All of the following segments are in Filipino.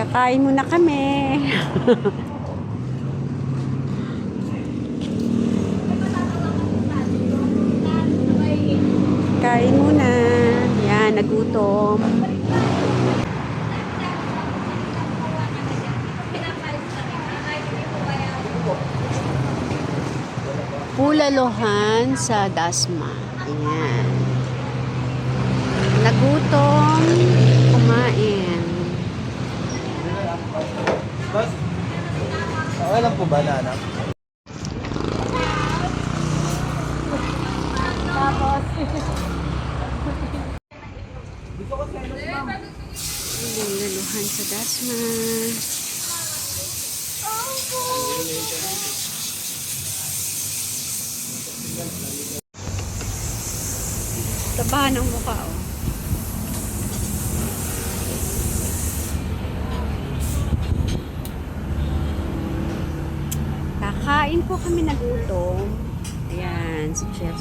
Kakain muna kami. Kain muna. Yan, nagutom. Pulalohan sa Dasma. Ayan. Nagutom. Kumain. Okay lang po ba na anak? Pulalohan sa Dasma. Taba ng mukha, oh. Kakain po kami, nagutom. Ayan, si Chef.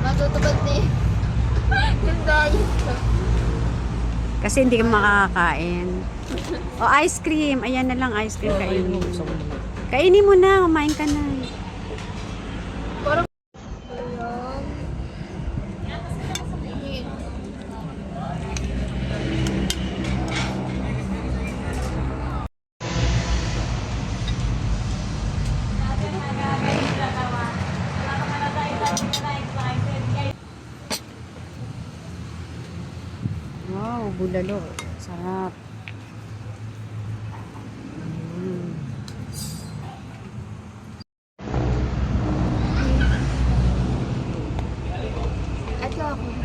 Matutubad ni yung diet. Kasi hindi ka makakakain. O, ice cream. Ayan na lang, ice cream kainin. Kainin mo na, kumain ka na. Parang Wow, bulalo. Sarap. ito ako.